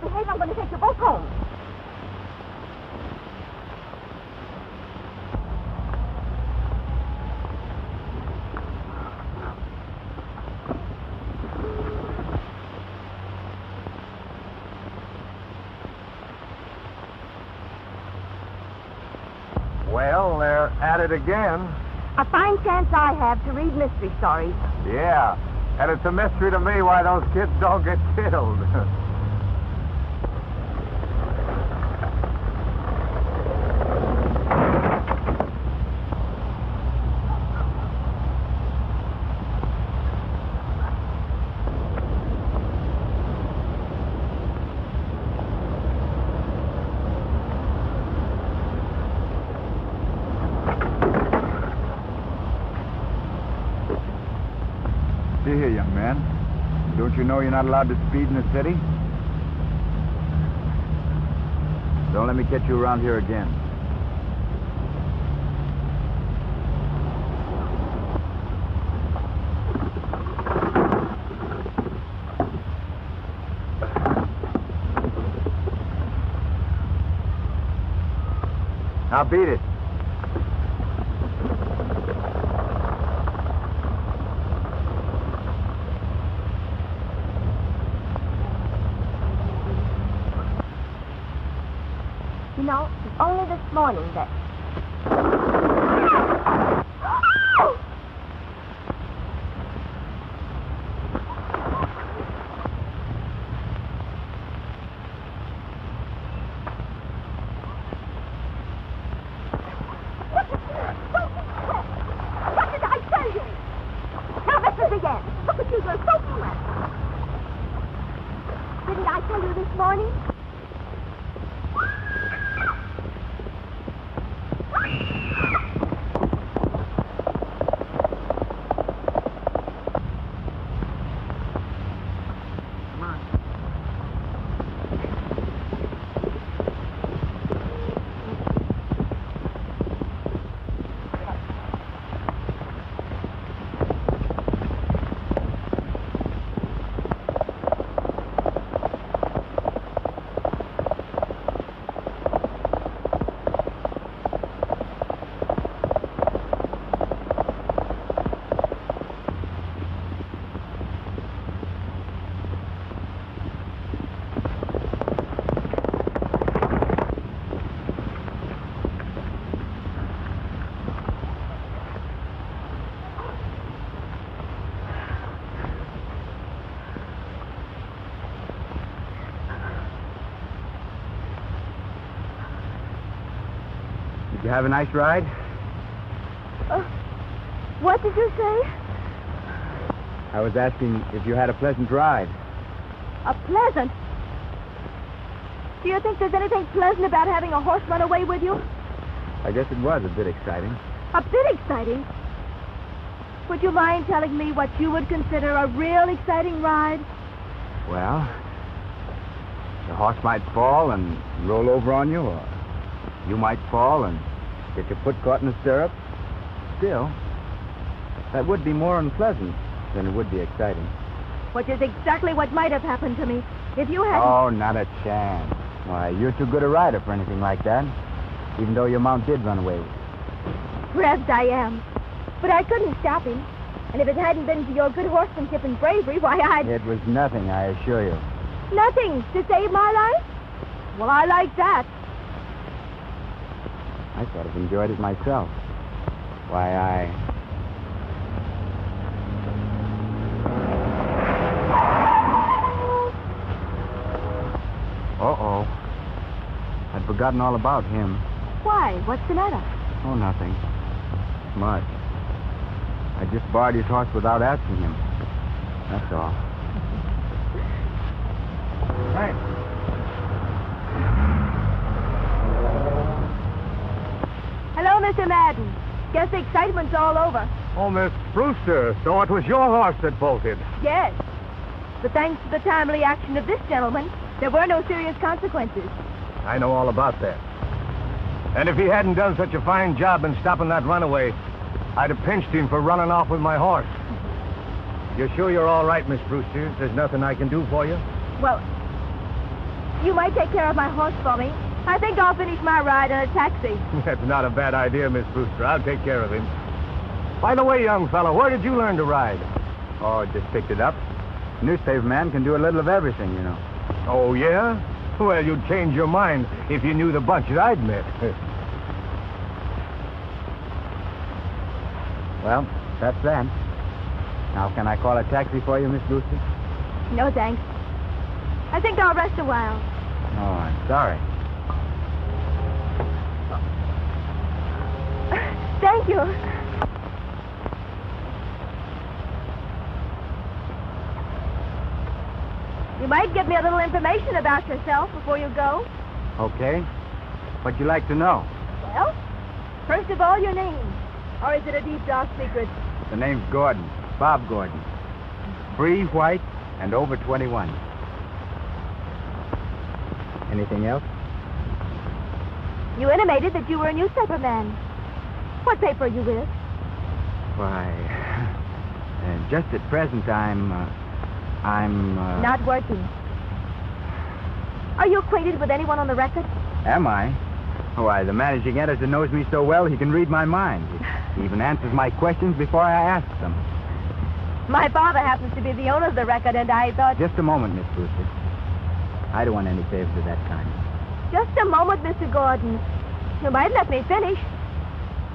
don't behave, I'm going to take you both home. Well, they're at it again. A fine chance I have to read mystery stories. Yeah, and it's a mystery to me why those kids don't get killed. See here, young man. Don't you know you're not allowed to speed in the city? Don't let me catch you around here again. Now beat it. You know, it's only this morning that... What did I tell you? Now this is again. Look at you, you're soaking wet. Didn't I tell you this morning? Did you have a nice ride? What did you say? I was asking if you had a pleasant ride. A pleasant? Do you think there's anything pleasant about having a horse run away with you? I guess it was a bit exciting. A bit exciting? Would you mind telling me what you would consider a real exciting ride? Well, the horse might fall and roll over on you, or you might fall and get your foot caught in the stirrup. Still, that would be more unpleasant than it would be exciting. Which is exactly what might have happened to me if you hadn't... Oh, not a chance. Why, you're too good a rider for anything like that, even though your mount did run away with you. Perhaps I am. But I couldn't stop him. And if it hadn't been for your good horsemanship and bravery, why, I'd... It was nothing, I assure you. Nothing to save my life? Well, I like that. I sort of enjoyed it myself. Why, Uh-oh. I'd forgotten all about him. Why? What's the matter? Oh, nothing. Much. I just borrowed his horse without asking him. That's all. Thanks. Hello, Mr. Madden. Guess the excitement's all over. Oh, Miss Brewster, so it was your horse that bolted. Yes. But thanks to the timely action of this gentleman, there were no serious consequences. I know all about that. And if he hadn't done such a fine job in stopping that runaway, I'd have pinched him for running off with my horse. You're sure you're all right, Miss Brewster? There's nothing I can do for you? Well, You might take care of my horse for me. I think I'll finish my ride in a taxi. That's not a bad idea, Miss Brewster. I'll take care of him. By the way, young fellow, where did you learn to ride? Oh, just picked it up. Newspaper man can do a little of everything, you know. Oh, yeah? Well, you'd change your mind if you knew the bunch that I'd met. Well, that's that. Now, can I call a taxi for you, Miss Brewster? No, thanks. I think I'll rest a while. Oh, I'm sorry. Thank you. You might give me a little information about yourself before you go. Okay. What'd you like to know? Well, first of all, your name. Or is it a deep, dark secret? The name's Gordon. Bob Gordon. Free, white, and over 21. Anything else? You intimated that you were a newspaper man. What paper are you with? Why, just at present, I'm Not working. Are you acquainted with anyone on the record? Am I? Why, the managing editor knows me so well he can read my mind. He even answers my questions before I ask them. My father happens to be the owner of the record, and I thought... Just a moment, Miss Brewster. I don't want any favors of that kind. Just a moment, Mr. Gordon. You might let me finish.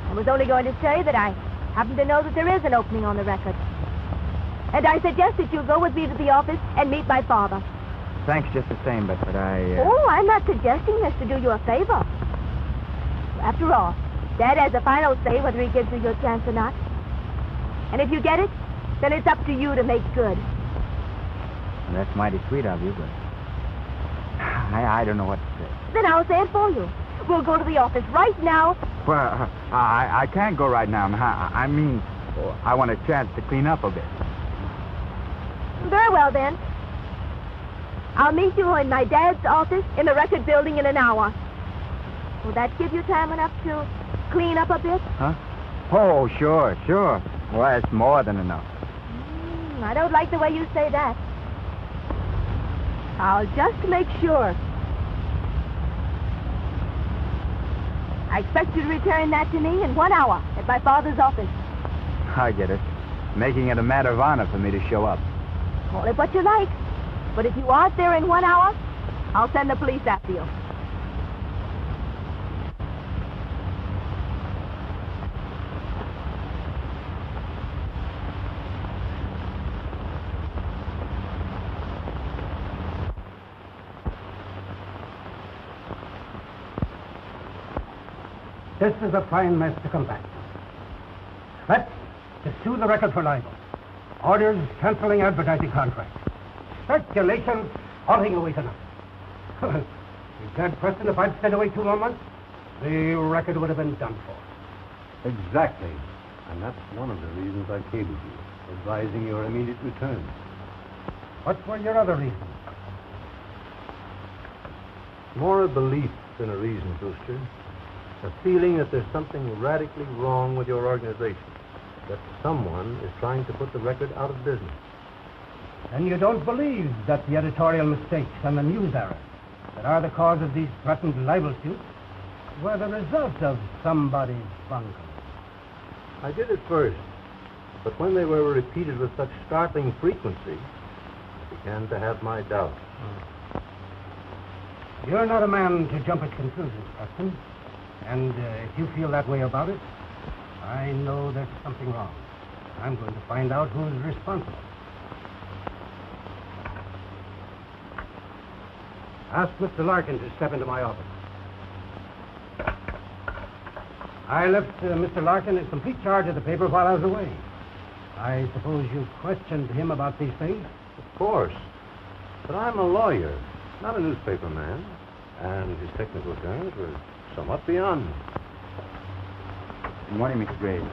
I was only going to say that I happen to know that there is an opening on the record. And I suggest that you go with me to the office and meet my father. Thanks just the same, but I... Oh, I'm not suggesting this to do you a favor. After all, Dad has the final say whether he gives you your chance or not. And if you get it, then it's up to you to make good. Well, that's mighty sweet of you, but... I don't know what to say. Then I'll say it for you. We'll go to the office right now. Well, I can't go right now. I mean, I want a chance to clean up a bit. Very well, then. I'll meet you in my dad's office in the record building in an hour. Will that give you time enough to clean up a bit? Huh? Oh, sure. Well, that's more than enough. I don't like the way you say that. I'll just make sure. I expect you to return that to me in 1 hour at my father's office. I get it. Making it a matter of honor for me to show up. Call it what you like. But if you aren't there in 1 hour, I'll send the police after you. This is a fine mess to come back to. Let's to sue the record for libel. Orders cancelling advertising contracts. Circulation halting away tonight. Dad Preston, if I'd stayed away 2 more months, the record would have been done for. Exactly. And that's one of the reasons I cabled you, advising your immediate return. What were your other reasons? More a belief than a reason, Brewster. A feeling that there's something radically wrong with your organization. That someone is trying to put the record out of business. And you don't believe that the editorial mistakes and the news errors that are the cause of these threatened libel suits were the result of somebody's bungle? I did at first, but when they were repeated with such startling frequency, I began to have my doubts. You're not a man to jump at conclusions, Preston. And if you feel that way about it, I know there's something wrong. I'm going to find out who's responsible. Ask Mr. Larkin to step into my office. I left Mr. Larkin in complete charge of the paper while I was away. I suppose you questioned him about these things? Of course. But I'm a lawyer, not a newspaper man. And his technical terms were somewhat beyond me. Good morning, Mr. Graves.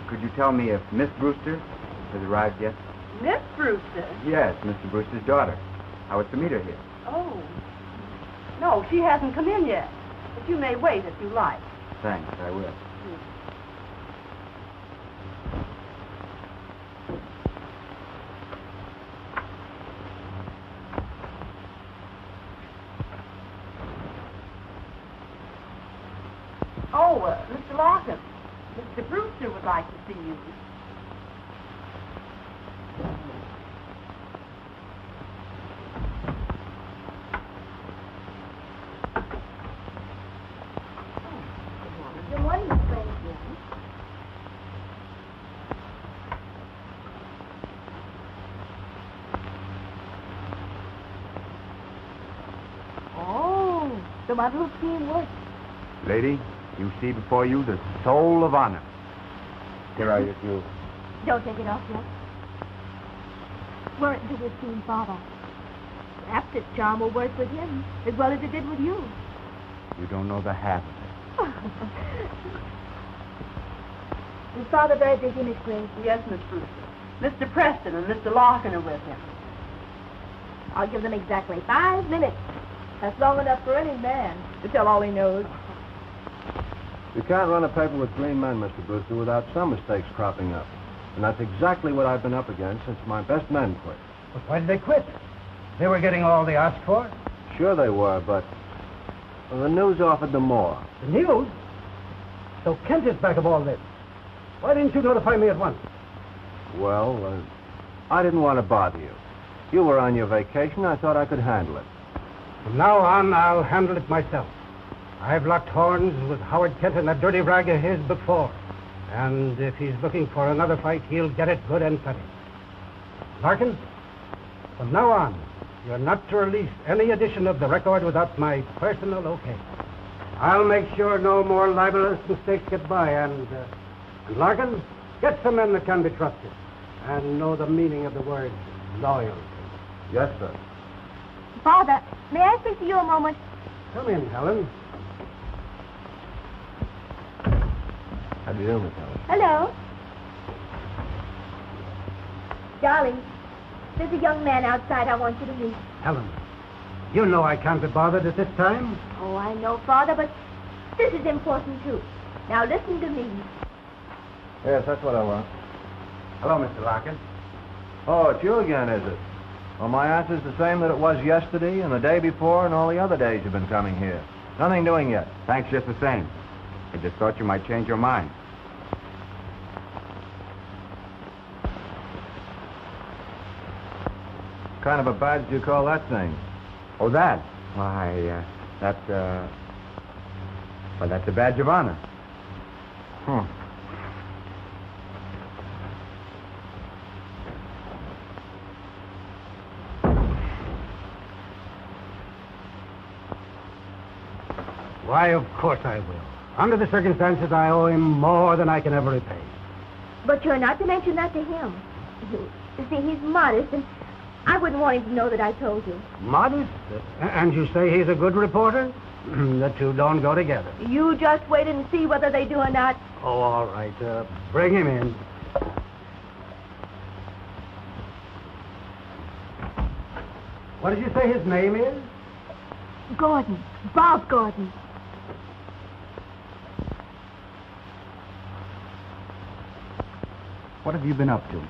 Could you tell me if Miss Brewster has arrived yet? Miss Brewster? Yes, Mr. Brewster's daughter. I was to meet her here. Oh. No, she hasn't come in yet. But you may wait if you like. Thanks, I will. Larkin. Mr. Brewster would like to see you. Good morning, Miss Granger. Oh, the one who's being worked. Lady, you see before you the soul of honor. Here are your jewels. Don't take it off yet. Weren't to have seen Father. Perhaps its charm will work with him as well as it did with you. You don't know the half of it. Is Father very busy, Miss Grace? Yes, Miss Brewster. Mr. Preston and Mr. Larkin are with him. I'll give them exactly 5 minutes. That's long enough for any man to tell all he knows. You can't run a paper with 3 men, Mr. Brewster, without some mistakes cropping up. And that's exactly what I've been up against since my best men quit. But why did they quit? They were getting all they asked for. Sure they were, but the news offered them more. The news? So Kent is back of all this. Why didn't you notify me at once? Well, I didn't want to bother you. You were on your vacation. I thought I could handle it. From now on, I'll handle it myself. I've locked horns with Howard Kent and that dirty rag of his before. And if he's looking for another fight, he'll get it good and plenty. Larkin, from now on, you're not to release any edition of the record without my personal okay. I'll make sure no more libelous mistakes get by, and Larkin, get some men that can be trusted and know the meaning of the word loyalty. Yes, sir. Father, may I speak to you a moment? Come in, Helen. How do you do, Miss Helen? Hello. Darling, there's a young man outside I want you to meet. Helen, you know I can't be bothered at this time. Oh, I know, Father, but this is important, too. Now, listen to me. Yes, that's what I want. Hello, Mr. Larkin. Oh, it's you again, is it? Well, my answer's the same that it was yesterday and the day before and all the other days you've been coming here. Nothing doing yet. Thanks just the same. I just thought you might change your mind. What kind of a badge do you call that thing? Oh, that? Why, that's a badge of honor. Why, of course I will. Under the circumstances, I owe him more than I can ever repay. But you're not to mention that to him. You see, he's modest, and I wouldn't want him to know that I told you. Modest? And you say he's a good reporter? The two don't go together. You just wait and see whether they do or not. Oh, all right. Bring him in. What did you say his name is? Gordon. Bob Gordon. What have you been up to?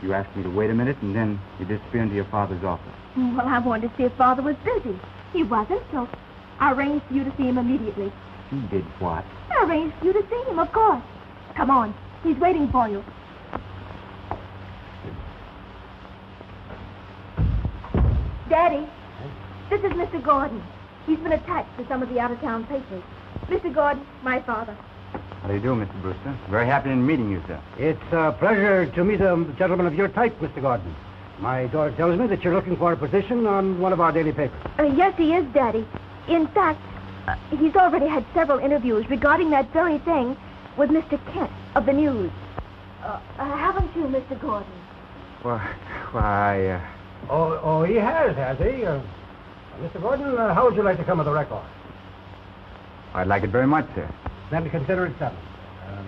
You asked me to wait a minute, and then you disappeared into your father's office. Well, I wanted to see if Father was busy. He wasn't, so I arranged for you to see him immediately. You did what? I arranged for you to see him, of course. Come on. He's waiting for you. Daddy, this is Mr. Gordon. He's been attached to some of the out-of-town papers. Mr. Gordon, my father. How do you do, Mr. Brewster? Very happy in meeting you, sir. It's a pleasure to meet a gentleman of your type, Mr. Gordon. My daughter tells me that you're looking for a position on one of our daily papers. Yes, he is, Daddy. In fact, he's already had several interviews regarding that very thing with Mr. Kent of the News. Haven't you, Mr. Gordon? Why, Oh, he has he? Mr. Gordon, how would you like to come with the record? I'd like it very much, sir. Then consider it settled.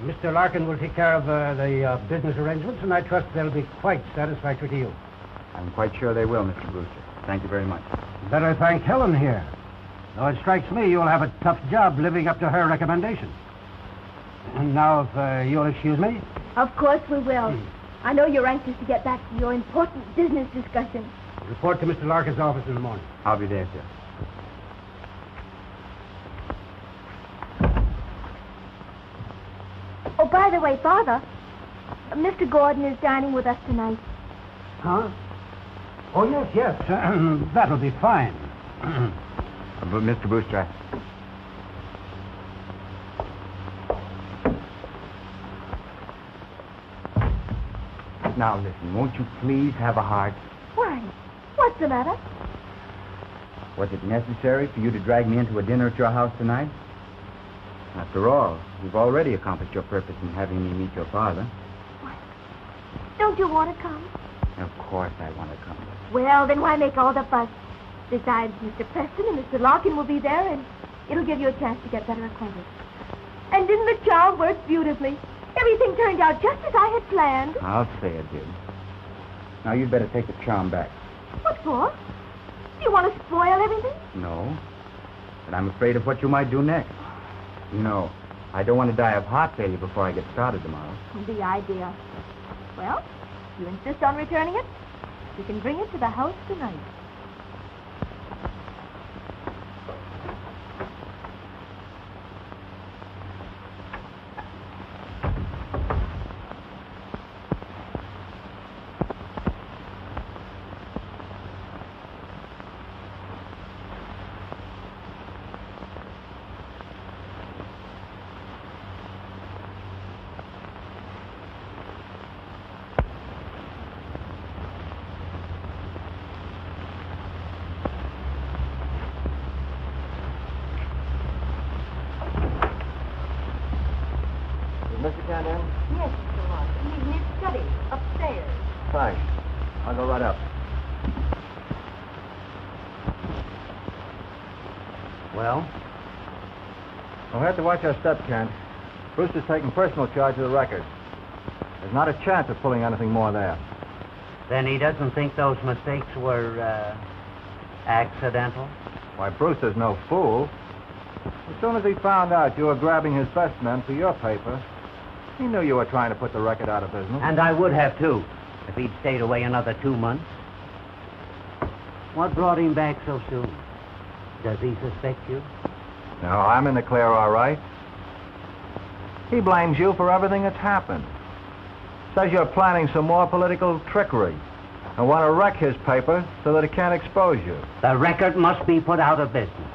Mr. Larkin will take care of the business arrangements, and I trust they'll be quite satisfactory to you. I'm quite sure they will, Mr. Brewster. Thank you very much. Better thank Helen here. Though it strikes me you'll have a tough job living up to her recommendation. And now, if you'll excuse me. Of course we will. I know you're anxious to get back to your important business discussion. Report to Mr. Larkin's office in the morning. I'll be there, sir. by the way, Father, Mr. Gordon is dining with us tonight. Huh? Oh, yes. That'll be fine. But, Mr. Brewster, now listen, won't you please have a heart? Why? What's the matter? Was it necessary for you to drag me into a dinner at your house tonight? After all, you've already accomplished your purpose in having me meet your father. Don't you want to come? Of course I want to come. Well, then why make all the fuss? Besides, Mr. Preston and Mr. Larkin will be there, and it'll give you a chance to get better acquainted. And didn't the charm work beautifully? Everything turned out just as I had planned. I'll say it did. Now you'd better take the charm back. What for? Do you want to spoil everything? No, but I'm afraid of what you might do next. You know, I don't want to die of heart failure before I get started tomorrow. The idea. Well, you insist on returning it? You can bring it to the house tonight. Mr. Cannon? Yes, Mr. Larkin. He's in his study, upstairs. Thanks. I'll go right up. Well? We'll have to watch our step, Kent. Brewster's taking personal charge of the record. There's not a chance of pulling anything more there. Then he doesn't think those mistakes were, accidental? Why, Brewster's no fool. As soon as he found out you were grabbing his best men for your paper, he knew you were trying to put the record out of business. And I would have, too, if he'd stayed away another 2 months. What brought him back so soon? Does he suspect you? No, I'm in the clear, all right. He blames you for everything that's happened. Says you're planning some more political trickery and want to wreck his paper so that it can't expose you. The record must be put out of business.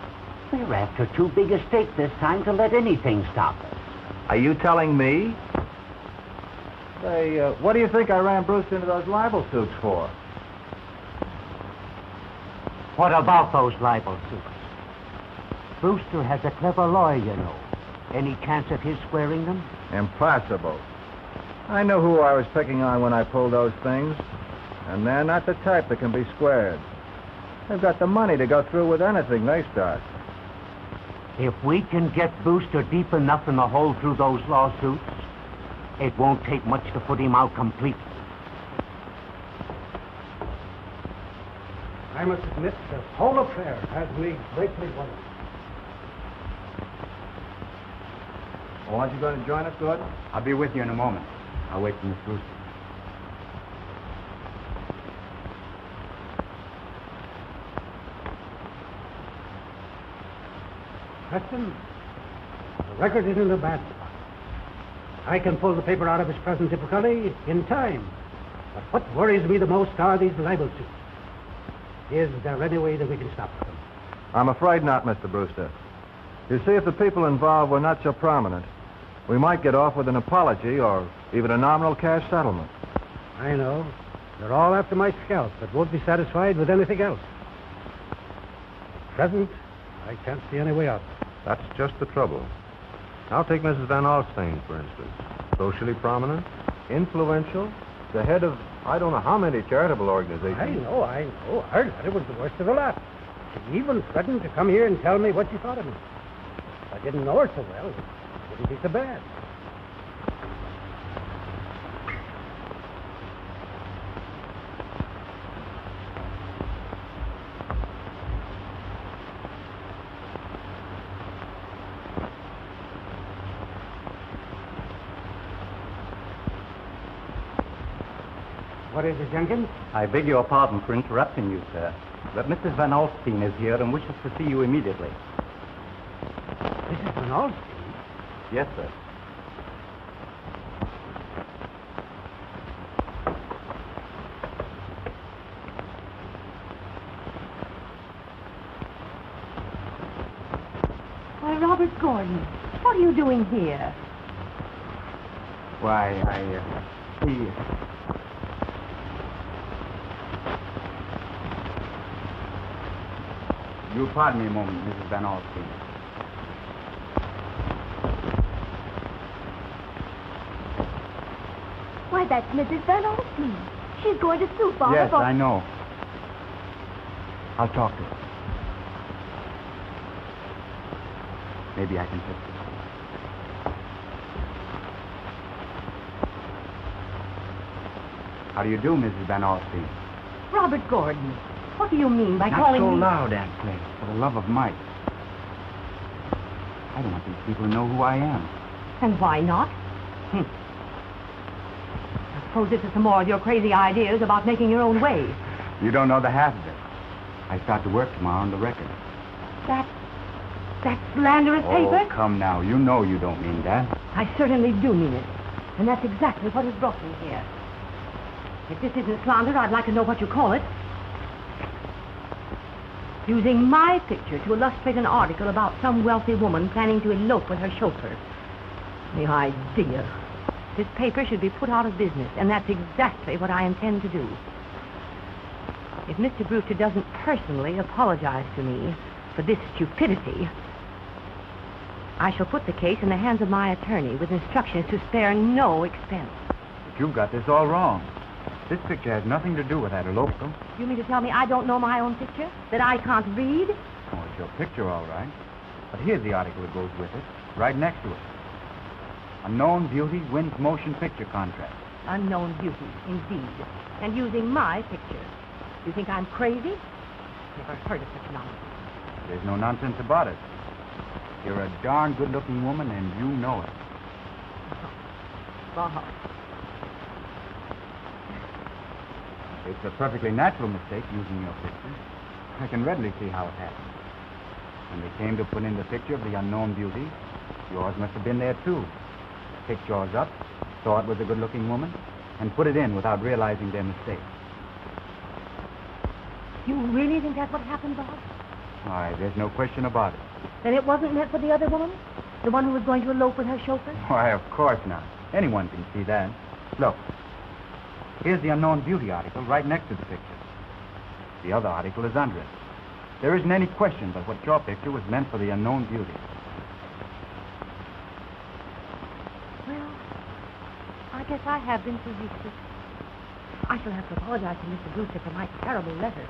We're after too big a stake this time to let anything stop us. Are you telling me? Say, what do you think I ran Bruce into those libel suits for? What about those libel suits? Brewster has a clever lawyer, you know. Any chance of his squaring them? Impossible. I know who I was picking on when I pulled those things, and they're not the type that can be squared. They've got the money to go through with anything they start. If we can get Brewster deep enough in the hole through those lawsuits, it won't take much to put him out completely. I must admit, the whole affair has me greatly worried. Well, aren't you going to join us, Gordon? I'll be with you in a moment. I'll wait for Miss Brewster. Preston, the record isn't a bad spot. I can pull the paper out of its present difficulty in time. But what worries me the most are these libel suits. Is there any way that we can stop them? I'm afraid not, Mr. Brewster. You see, if the people involved were not so prominent, we might get off with an apology or even a nominal cash settlement. I know. They're all after my scalp, but won't be satisfied with anything else. At present, I can't see any way out. That's just the trouble. Now take Mrs. Van Alstyne, for instance. Socially prominent, influential, the head of I don't know how many charitable organizations. I know. Our letter was the worst of the lot. She even threatened to come here and tell me what she thought of me. If I didn't know her so well, it wouldn't be so bad. What is it, Jenkins? I beg your pardon for interrupting you, sir, but Mrs. Van Alstyne is here and wishes to see you immediately. Mrs. Van Alstyne? Yes, sir. Robert Gordon, what are you doing here? Why, You'll pardon me a moment, Mrs. Van Alstyne. Why, that's Mrs. Van Alstyne. She's going to sue Father Yes, for... I know. I'll talk to her. Maybe I can fix it. How do you do, Mrs. Van Alstyne? Robert Gordon, what do you mean by Not calling so me... loud, Aunt Clay. For the love of Mike. I don't want these people to know who I am. And why not? I suppose this is some more of your crazy ideas about making your own way. You don't know the half of it. I start to work tomorrow on the record. That slanderous paper? Oh, come now. You know you don't mean that. I certainly do mean it. And that's exactly what has brought me here. If this isn't slander, I'd like to know what you call it. Using my picture to illustrate an article about some wealthy woman planning to elope with her chauffeur. The idea. This paper should be put out of business, and that's exactly what I intend to do. If Mr. Brewster doesn't personally apologize to me for this stupidity, I shall put the case in the hands of my attorney with instructions to spare no expense. But you've got this all wrong. This picture has nothing to do with that elopement. You mean to tell me I don't know my own picture? That I can't read? Oh, it's your picture, all right. But here's the article that goes with it, right next to it. Unknown Beauty wins motion picture contract. Unknown Beauty, indeed. And using my picture. You think I'm crazy? Never heard of such nonsense. There's no nonsense about it. You're a darn good-looking woman, and you know it. Uh-huh. It's a perfectly natural mistake using your picture. I can readily see how it happened. When they came to put in the picture of the unknown beauty, yours must have been there, too. Picked yours up, saw it was a good-looking woman, and put it in without realizing their mistake. You really think that's what happened, Bob? Why, there's no question about it. Then it wasn't meant for the other woman? The one who was going to elope with her chauffeur? Why, of course not. Anyone can see that. Look, here's the unknown beauty article right next to the picture. The other article is under it. There isn't any question but what your picture was meant for the unknown beauty. Well, I guess I have been too useless. I shall have to apologize to Mr. Brewster for my terrible letter.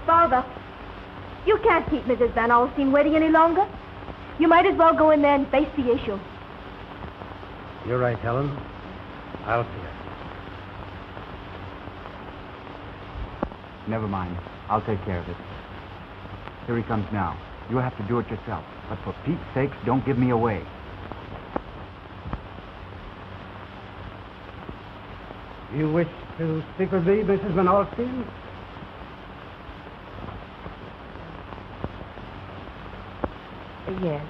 Father, you can't keep Mrs. Van Alstyne waiting any longer. You might as well go in there and face the issue. You're right, Helen. I'll see her. Never mind. I'll take care of it. Here he comes now. You'll have to do it yourself. But for Pete's sakes, don't give me away. You wish to speak with me, Mrs. Van Alstyne? Yes,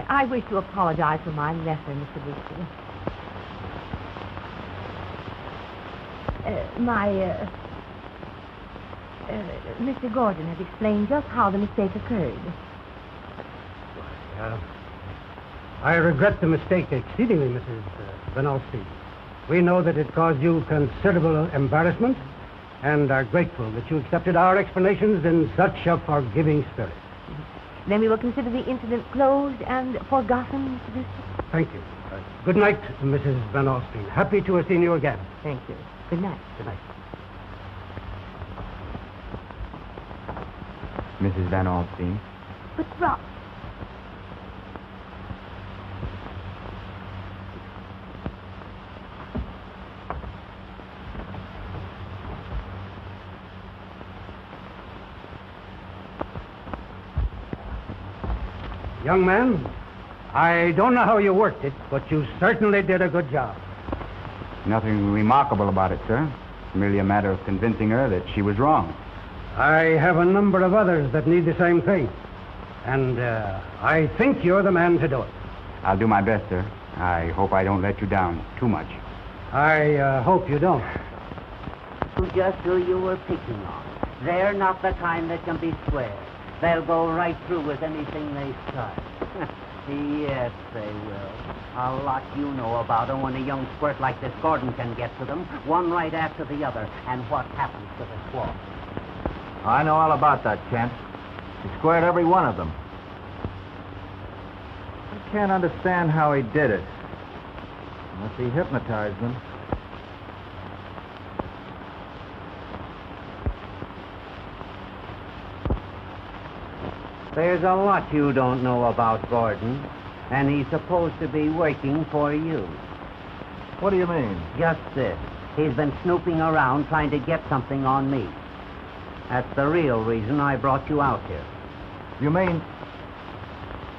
I wish to apologize for my letter, Mr. Brewster. Mr. Gordon has explained just how the mistake occurred. I regret the mistake exceedingly, Mrs. Van Alstyne. We know that it caused you considerable embarrassment and are grateful that you accepted our explanations in such a forgiving spirit. Then we will consider the incident closed and forgotten, Mr. Brewster. Thank you. Good night, Mrs. Van Alstyne. Happy to have seen you again. Thank you. Good night. Good night. Mrs. Van Alstyne. But, Rob... Young man, I don't know how you worked it, but you certainly did a good job. Nothing remarkable about it, sir. Merely a matter of convincing her that she was wrong. I have a number of others that need the same thing. And I think you're the man to do it. I'll do my best, sir. I hope I don't let you down too much. I hope you don't. Just who you were picking on. They're not the kind that can be squared. They'll go right through with anything they start. Yes, they will. A lot you know about them when a young squirt like this Gordon can get to them, one right after the other, and what happens to the squaw. I know all about that, Kent. He squared every one of them. I can't understand how he did it. Unless he hypnotized them. There's a lot you don't know about Gordon, and he's supposed to be working for you. What do you mean? Just this. He's been snooping around trying to get something on me. That's the real reason I brought you out here. You mean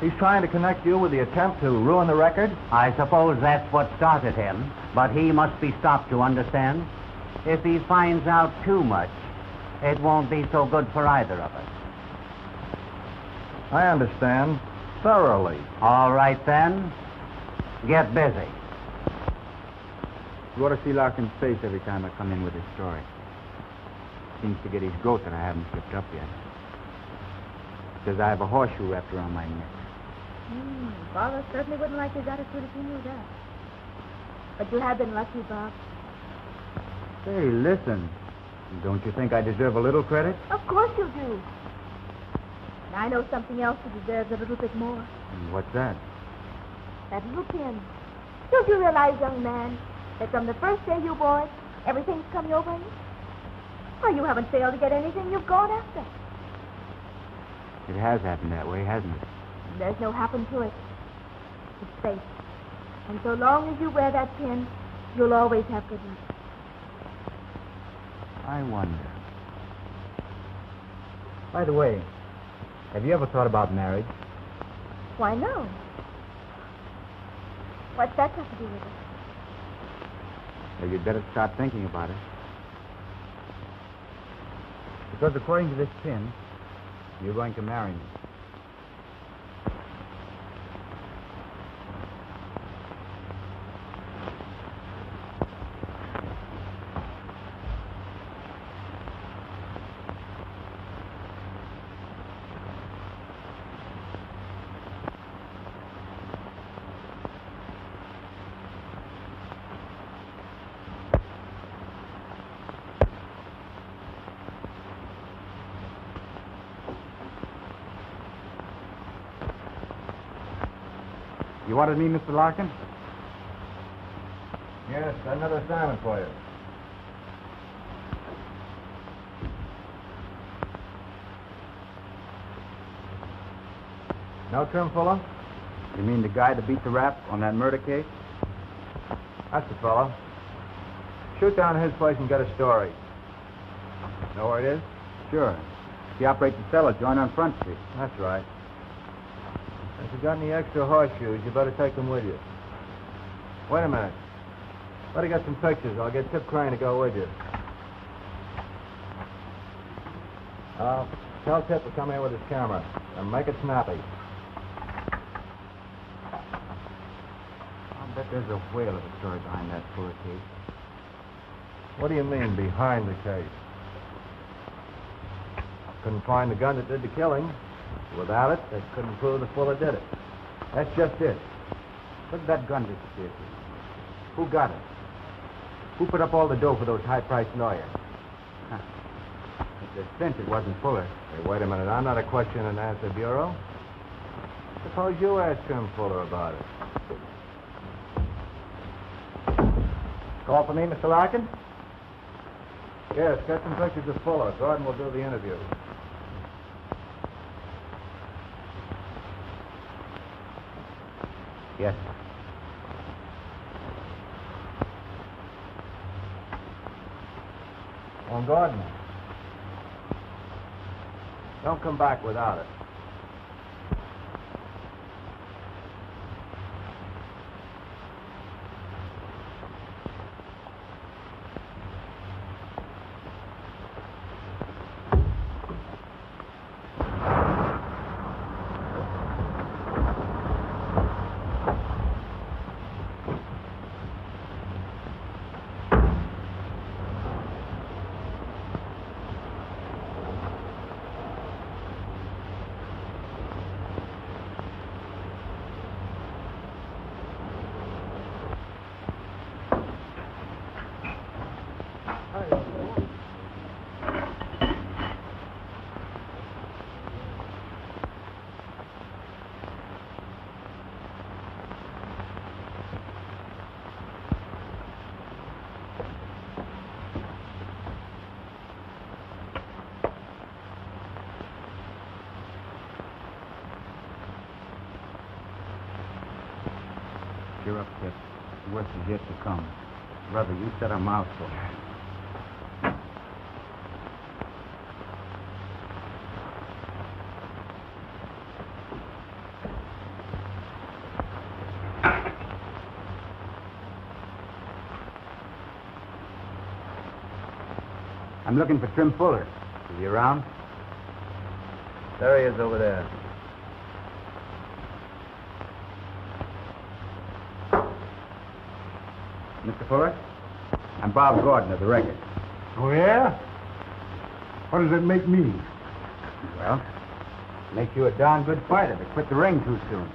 he's trying to connect you with the attempt to ruin the record? I suppose that's what started him, but he must be stopped, to understand. If he finds out too much, it won't be so good for either of us. I understand. Thoroughly. All right, then. Get busy. You ought to see Larkin's face every time I come in with his story. Seems to get his goat that I haven't slipped up yet. Says I have a horseshoe wrapped around my neck. Father certainly wouldn't like his attitude if he knew that. But you have been lucky, Bob. Say, listen. Don't you think I deserve a little credit? Of course you do. And I know something else that deserves a little bit more. And what's that? That little pin. Don't you realize, young man, that from the first day you bore it, everything's come over you? Well, you haven't failed to get anything you've gone after. It has happened that way, hasn't it? There's no happen to it. It's fate. And so long as you wear that pin, you'll always have good luck. I wonder. By the way, have you ever thought about marriage? Why, no. What's that got to do with it? Well, you'd better start thinking about it. Because according to this pin, you're going to marry me. You wanted me, Mr. Larkin? Yes, another assignment for you. No Trim Fuller? You mean the guy that beat the rap on that murder case? That's the fellow. Shoot down to his place and get a story. Know where it is? Sure. He operates the cellar joint on Front Street. That's right. If you got any extra horseshoes, you better take them with you. Wait a minute. Better get some pictures. I'll get Tip Crane to go with you. Tell Tip to come here with his camera and make it snappy. I'll bet there's a whale of a story behind that Fuller case. What do you mean, behind the case? Couldn't find the gun that did the killing. Without it, they couldn't prove the Fuller did it. That's just it. Look at that gun disappeared. Who got it? Who put up all the dough for those high-priced lawyers? Huh. If there's cinch, it wasn't Fuller. Hey, wait a minute. I'm not a question and answer bureau. Suppose you ask Trim Fuller about it. Call for me, Mr. Larkin? Yes, get some pictures of Fuller. Gordon will do the interview. Yes. On Gordon. Don't come back without it. Cheer up, Kit. The worst is yet to come. Brother, you said a mouthful. I'm looking for Trim Fuller. Is he around? There he is over there. Mr. Fuller? I'm Bob Gordon of the Record. Oh, yeah? What does it make me? Well, makes you a darn good fighter to quit the ring too soon.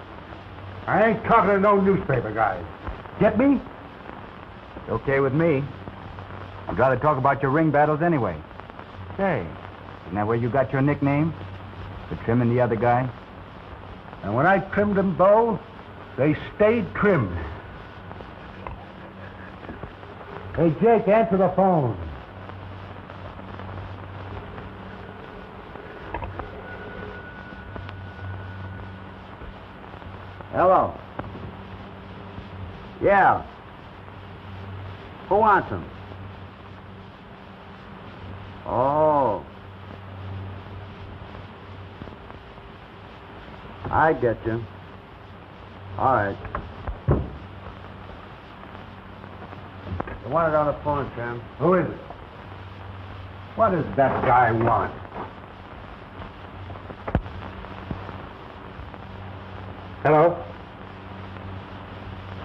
I ain't talking to no newspaper guys. Get me? It's okay with me. I'd rather talk about your ring battles anyway. Say, isn't that where you got your nickname? For trimming the other guy? And when I trimmed them, Bo, they stayed trimmed. Hey, Jake, answer the phone. Hello. Yeah. Who wants him? Oh. I get you. All right. I want it on the phone, Sam. Who is it? What does that guy want? Hello?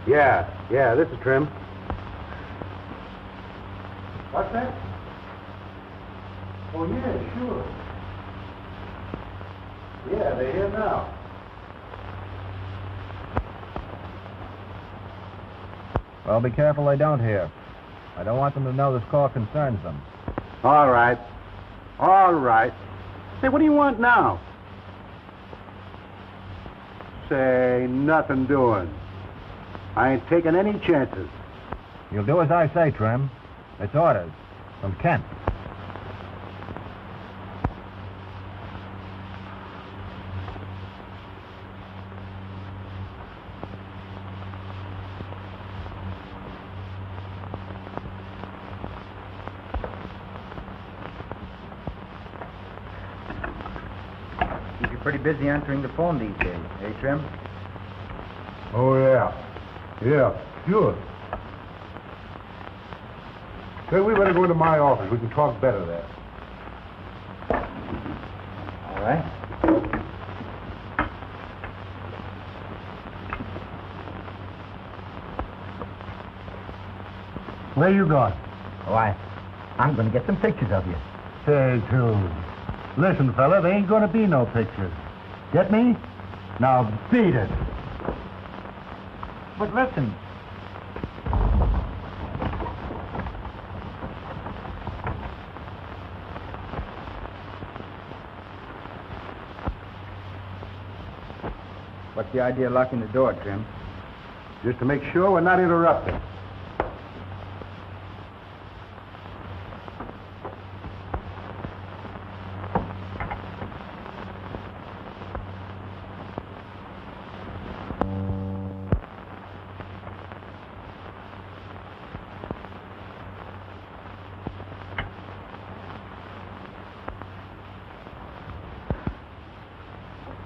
Yeah, this is Trim. What's that? Oh, yeah, sure. Yeah, they're here now. Well, be careful they don't hear. I don't want them to know this call concerns them. All right. All right. Say, what do you want now? Say, nothing doing. I ain't taking any chances. You'll do as I say, Trim. It's orders from Kent. You're pretty busy answering the phone these days, eh, Trim? Oh, yeah. Yeah, sure. Say, we better go into my office. We can talk better there. All right. Where you going? Oh, I'm going to get some pictures of you. Say, too. Listen, fella, there ain't gonna be no pictures. Get me? Now beat it. But listen. What's the idea of locking the door, Trim? Just to make sure we're not interrupted.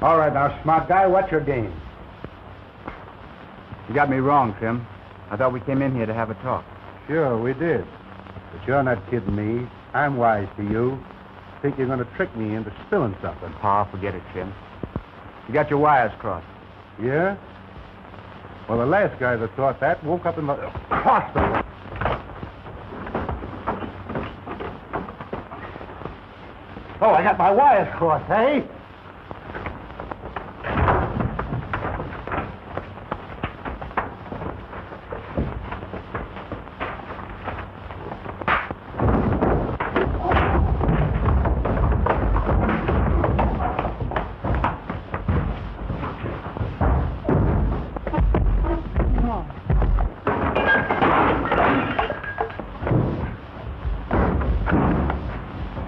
All right, now, smart guy, what's your game? You got me wrong, Trim. I thought we came in here to have a talk. Sure, we did. But you're not kidding me. I'm wise to you. Think you're going to trick me into spilling something. Oh, forget it, Trim. You got your wires crossed. Yeah? Well, the last guy that thought that woke up in the hospital. Oh, I got my wires crossed, eh?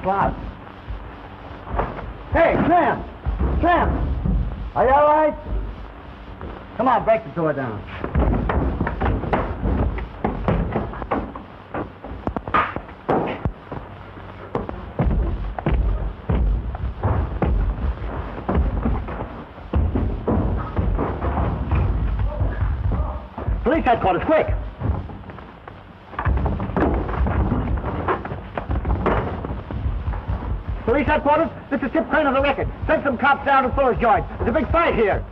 Bob. Hey, Sam! on, break the door down. Police headquarters, quick! Police headquarters, this is Chip Crane of the Record. Send some cops down to Fuller's Joint. There's a big fight here.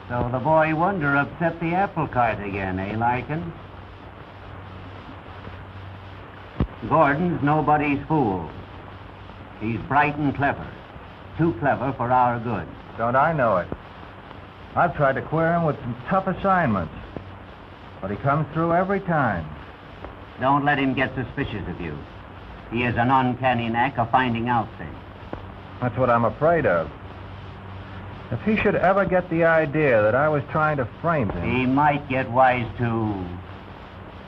So the boy wonder upset the apple cart again, eh, Larkin? Gordon's nobody's fool. He's bright and clever. Too clever for our good. Don't I know it? I've tried to queer him with some tough assignments, but he comes through every time. Don't let him get suspicious of you. He has an uncanny knack of finding out things. That's what I'm afraid of. If he should ever get the idea that I was trying to frame him... He might get wise to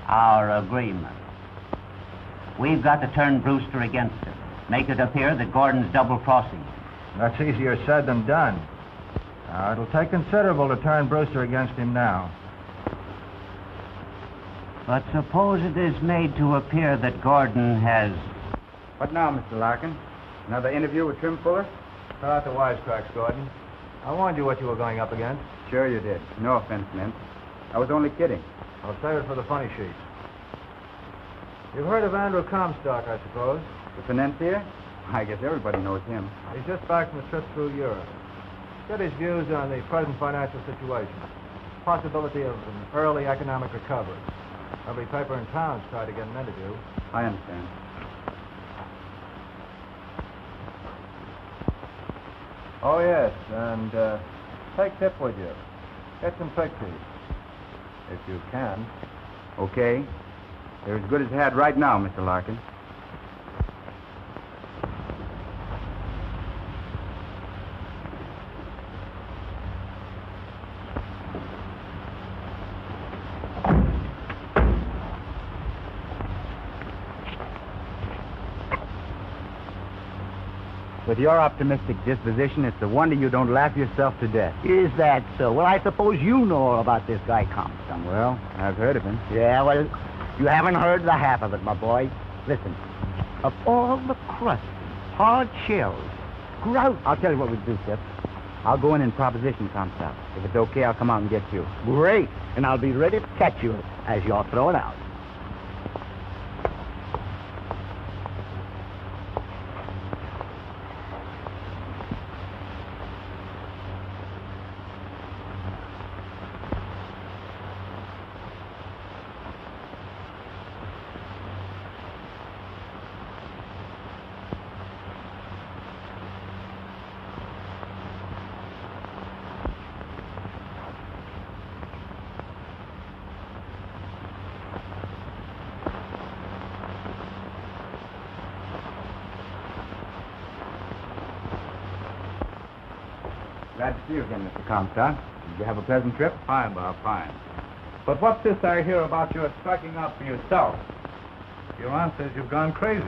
our agreement. We've got to turn Brewster against him. Make it appear that Gordon's double-crossing him. That's easier said than done. Now, it'll take considerable to turn Brewster against him now. But suppose it is made to appear that Gordon has... What now, Mr. Larkin? Another interview with Trim Fuller? Cut out the wisecracks, Gordon. I warned you what you were going up against. Sure you did. No offense meant. I was only kidding. I'll save it for the funny sheets. You've heard of Andrew Comstock, I suppose? The financier? I guess everybody knows him. He's just back from a trip through Europe. Get his views on the present financial situation. Possibility of an early economic recovery. Every paper in town's tried to get an interview. I understand. Oh, yes, and take Tip with you. Get some pictures. If you can. Okay. They're as good as had right now, Mr. Larkin. With your optimistic disposition, it's a wonder you don't laugh yourself to death. Is that so? Well, I suppose you know about this guy Comstock. Well, I've heard of him. Yeah, well, you haven't heard the half of it, my boy. Listen, of all the crusty, hard shells, grout... I'll tell you what we do, Tip. I'll go in and proposition Comstock. If it's okay, I'll come out and get you. Great. And I'll be ready to catch you as you're thrown out. Glad to see you again, Mr. Comstock. Did you have a pleasant trip? Fine, Bob, fine. But what's this I hear about your striking up for yourself? Your aunt says you've gone crazy.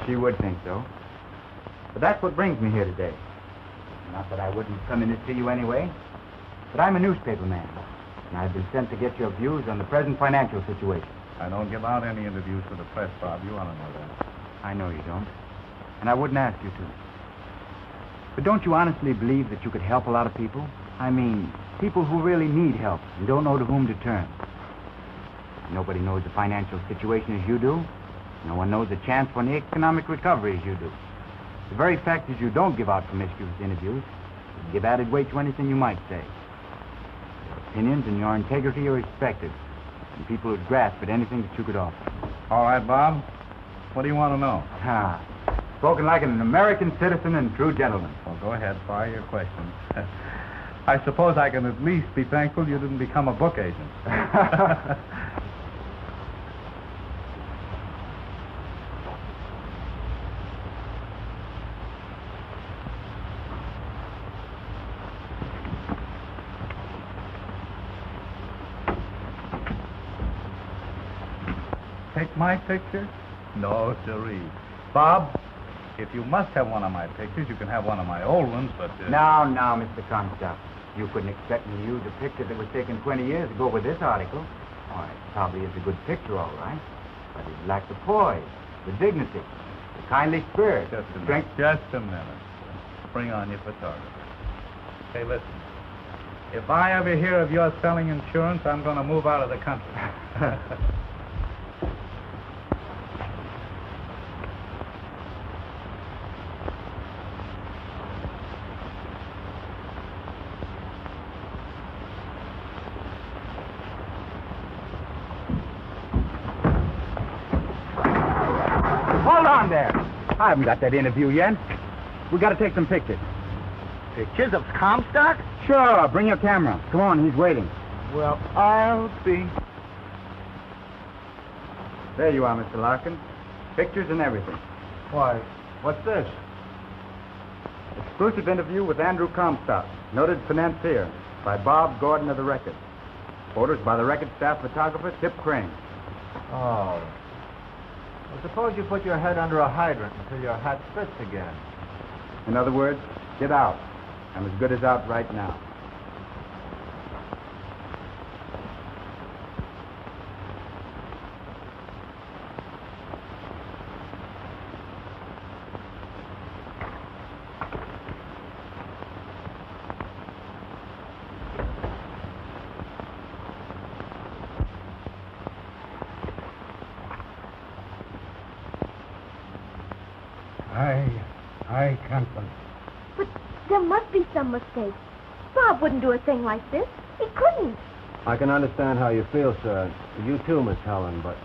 She would think so. But that's what brings me here today. Not that I wouldn't come in to see you anyway, but I'm a newspaper man, and I've been sent to get your views on the present financial situation. I don't give out any interviews to the press, Bob. You ought to know that. I know you don't, and I wouldn't ask you to. But don't you honestly believe that you could help a lot of people? I mean, people who really need help and don't know to whom to turn. Nobody knows the financial situation as you do. No one knows the chance for an economic recovery as you do. The very fact that you don't give out promiscuous interviews would give added weight to anything you might say. Your opinions and your integrity are respected, and people would grasp at anything that you could offer. All right, Bob. What do you want to know? Spoken like an American citizen and true gentleman. Well, go ahead. Fire your questions. I suppose I can at least be thankful you didn't become a book agent. Take my picture? No, sirree. Bob, if you must have one of my pictures, you can have one of my old ones, but... Now, Mr. Comstock. You couldn't expect me to use a picture that was taken 20 years ago with this article. Oh, it probably is a good picture, all right. But it lacked the poise, the dignity, the kindly spirit. Just a minute. Bring on your photographer. Hey, listen. If I ever hear of your selling insurance, I'm going to move out of the country. Hold on there. I haven't got that interview yet. We got to take some pictures. Pictures of Comstock? Sure. Bring your camera. Come on, he's waiting. Well, I'll see. There you are, Mr. Larkin. Pictures and everything. Why, what's this? Exclusive interview with Andrew Comstock, noted financier, by Bob Gordon of the Record. Photos by the Record staff photographer, Tip Crane. Oh. Well, suppose you put your head under a hydrant until your hat fits again. In other words, get out. I'm as good as out right now. I can't believe. But there must be some mistake. Bob wouldn't do a thing like this. He couldn't. I can understand how you feel, sir. You too, Miss Helen, but...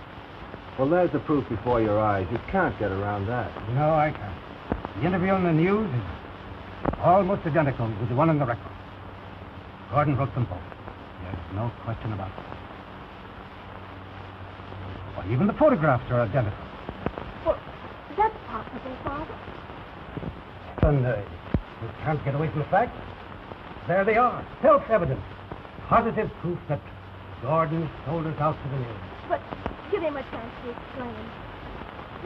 Well, there's the proof before your eyes. You can't get around that. No, I can't. The interview in the news is almost identical with the one in the record. Gordon wrote them both. There's no question about it. Well, even the photographs are identical. Well, that's possible, Father. Then you can't get away from the fact. There they are. Self-evident. Positive proof that Gordon sold us out to the news. But give him a chance to explain.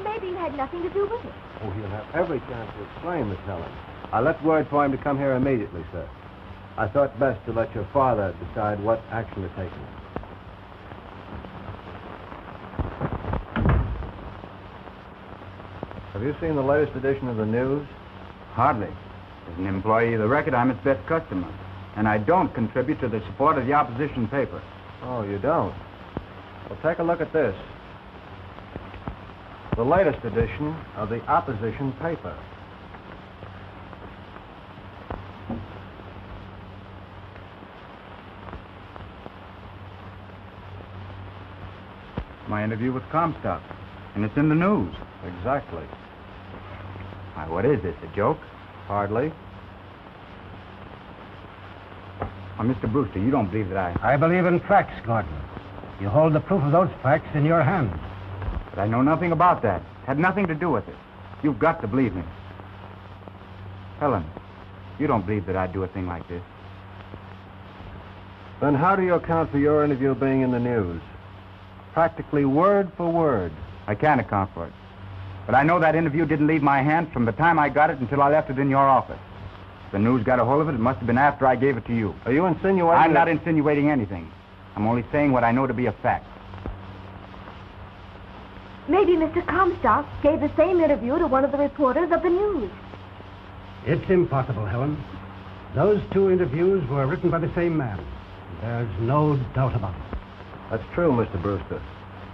Maybe he had nothing to do with it. Oh, he'll have every chance to explain, Miss Helen. I left word for him to come here immediately, sir. I thought best to let your father decide what action to take. Have you seen the latest edition of the news? Hardly. As an employee of the Record, I'm its best customer. And I don't contribute to the support of the opposition paper. Oh, you don't? Well, take a look at this. The latest edition of the opposition paper. My interview with Comstock. And it's in the news. Exactly. Why, what is this, a joke? Hardly. Oh, Mr. Brewster, you don't believe that I believe in facts, Gordon. You hold the proof of those facts in your hand. But I know nothing about that. Had nothing to do with it. You've got to believe me. Helen, you don't believe that I'd do a thing like this. Then how do you account for your interview being in the news? Practically word for word. I can't account for it. But I know that interview didn't leave my hands from the time I got it until I left it in your office. If the news got a hold of it, it must have been after I gave it to you. Are you insinuating I'm not insinuating anything. I'm only saying what I know to be a fact. Maybe Mr. Comstock gave the same interview to one of the reporters of the news. It's impossible, Helen. Those two interviews were written by the same man. There's no doubt about it. That's true, Mr. Brewster.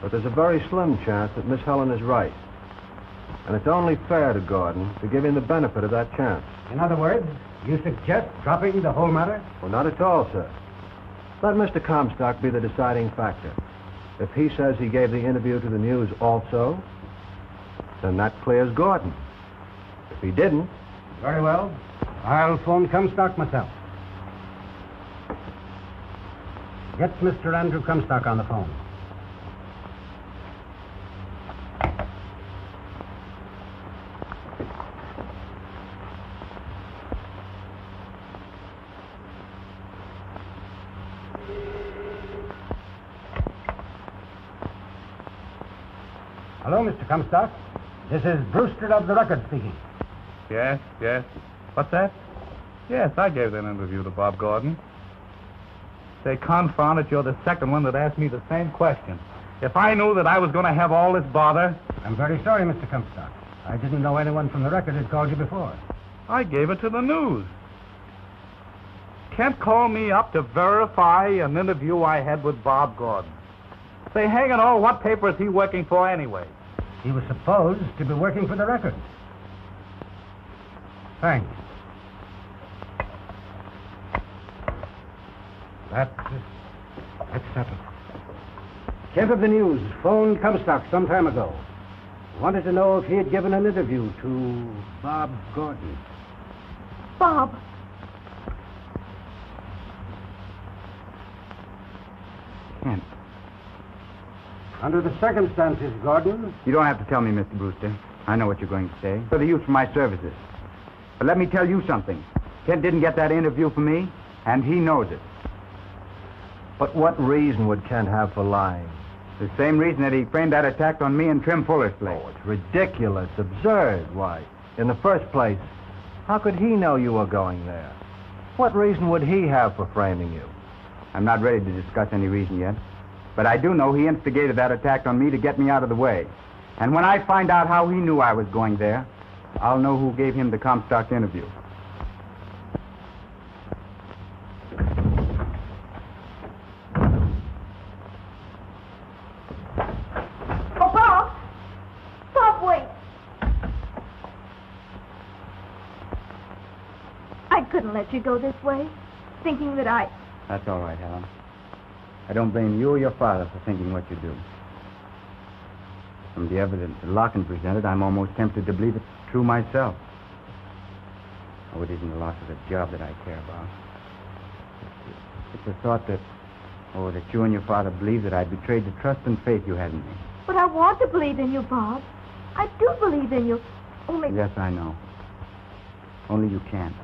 But there's a very slim chance that Miss Helen is right. And it's only fair to Gordon to give him the benefit of that chance. In other words, you suggest dropping the whole matter? Well, not at all, sir. Let Mr. Comstock be the deciding factor. If he says he gave the interview to the news also, then that clears Gordon. If he didn't... Very well. I'll phone Comstock myself. Get Mr. Andrew Comstock on the phone. Hello, Mr. Comstock. This is Brewster of the Record speaking. Yes. What's that? Yes, I gave that interview to Bob Gordon. Say, confound it, you're the second one that asked me the same question. If I knew that I was going to have all this bother... I'm very sorry, Mr. Comstock. I didn't know anyone from the Record had called you before. I gave it to the news. Can't call me up to verify an interview I had with Bob Gordon. Say, hang it all, what paper is he working for anyway? He was supposed to be working for the Record. Thanks. That's settled. Kemp of the News phoned Comstock some time ago. Wanted to know if he had given an interview to Bob Gordon. Bob. Kemp. Under the circumstances, Gordon... You don't have to tell me, Mr. Brewster. I know what you're going to say. For the use of my services. But let me tell you something. Kent didn't get that interview from me, and he knows it. But what reason would Kent have for lying? The same reason that he framed that attack on me in Trim Fuller's place. Oh, it's ridiculous, absurd. Why, in the first place, how could he know you were going there? What reason would he have for framing you? I'm not ready to discuss any reason yet. But I do know he instigated that attack on me to get me out of the way. And when I find out how he knew I was going there, I'll know who gave him the Comstock interview. Oh, Bob! Bob, wait! I couldn't let you go this way, thinking that I... That's all right, Helen. I don't blame you or your father for thinking what you do. From the evidence that Larkin presented, I'm almost tempted to believe it's true myself. Oh, it isn't the loss of the job that I care about. It's the thought that, that you and your father believed that I betrayed the trust and faith you had in me. But I want to believe in you, Bob. I do believe in you. Only... Yes, I know. Only you can't.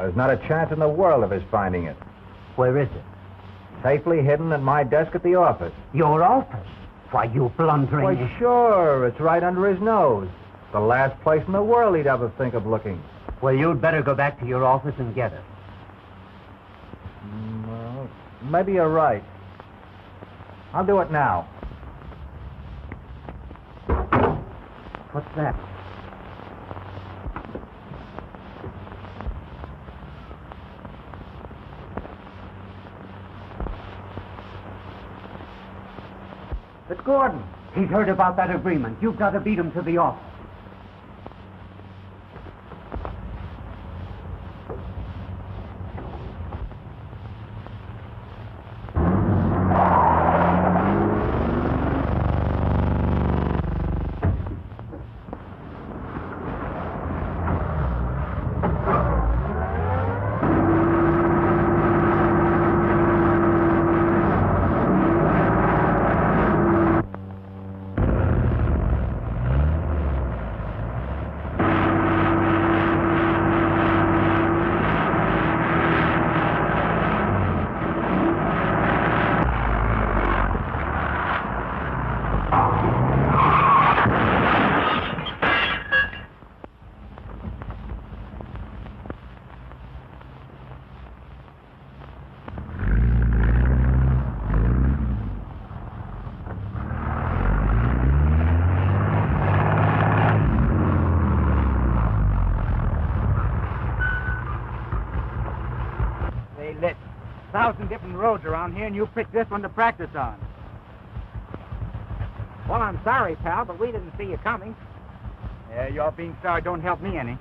there's not a chance in the world of his finding it. Where is it? Safely hidden at my desk at the office. Your office? Why, you blundering... Why, sure. It's right under his nose. The last place in the world he'd ever think of looking. Well, you'd better go back to your office and get it. Well, maybe you're right. I'll do it now. What's that? It's Gordon. He's heard about that agreement. You've got to beat him to the office. Lit 1,000 different roads around here, and you picked this one to practice on. Well, I'm sorry, pal, but we didn't see you coming. Yeah, your being sorry don't help me any.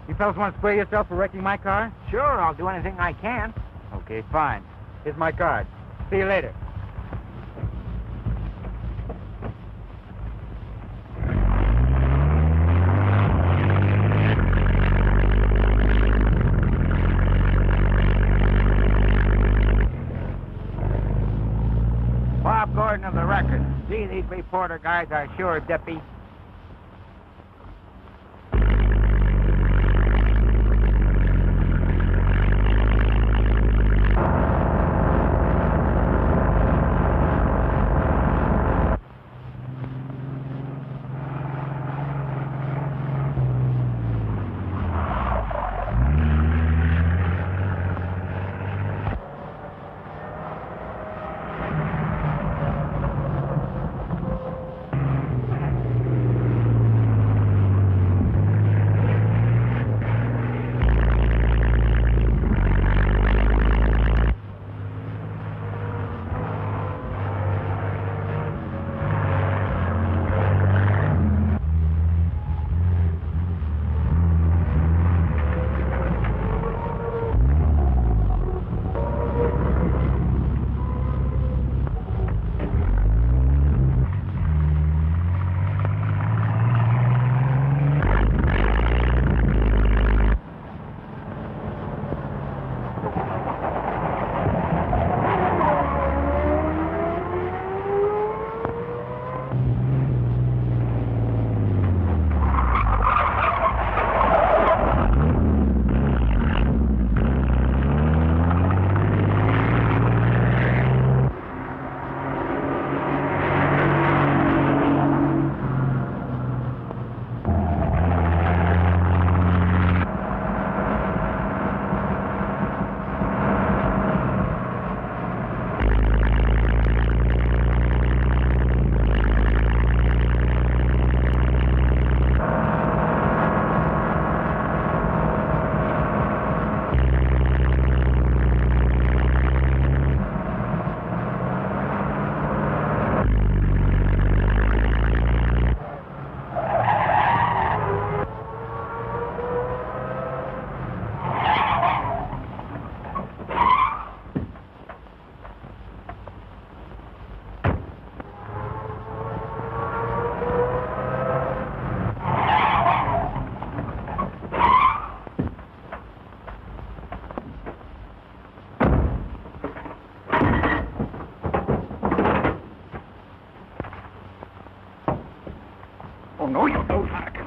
You fellas want to square yourself for wrecking my car? Sure, I'll do anything I can. Okay, fine. Here's my card. See you later. Bob Gordon of the Record. See, these reporter guys are sure dippy. No, you don't, Harkin.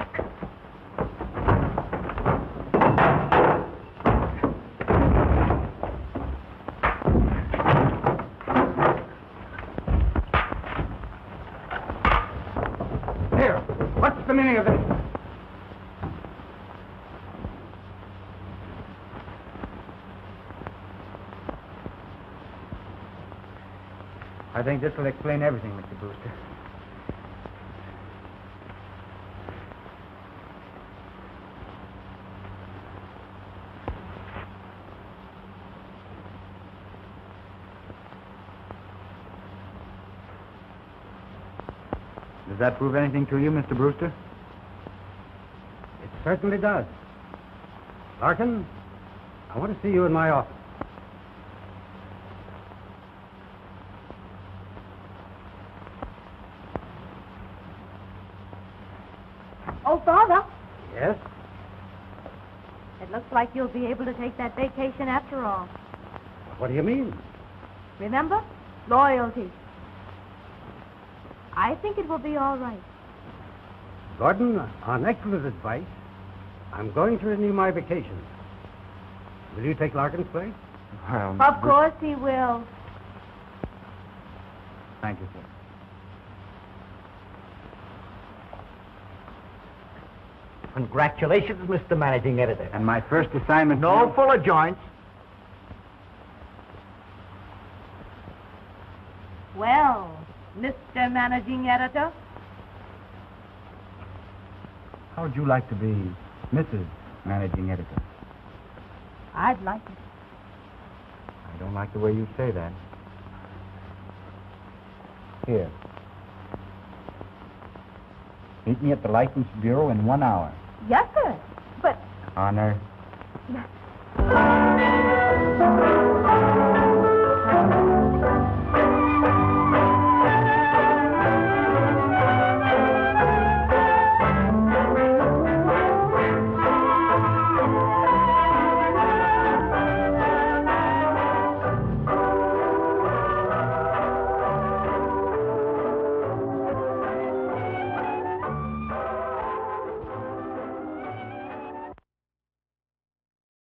Here, what's the meaning of this? I think this will explain everything, Mr. Brewster. Does that prove anything to you, Mr. Brewster? It certainly does. Larkin, I want to see you in my office. Oh, Father, Yes? it looks like you'll be able to take that vacation after all. What do you mean? Remember? Loyalty. I think it will be all right. Gordon, on excellent advice, I'm going to renew my vacation. Will you take Larkin's place? Well, Of course he will. Thank you, sir. Congratulations, Mr. Managing Editor. And my first assignment... No full of joints. Well, Mr. Managing Editor, How would you like to be Mrs. Managing Editor? I'd like it. I don't like the way you say that. Here. Meet me at the License Bureau in 1 hour. Yes, sir. But... Honor. Yes.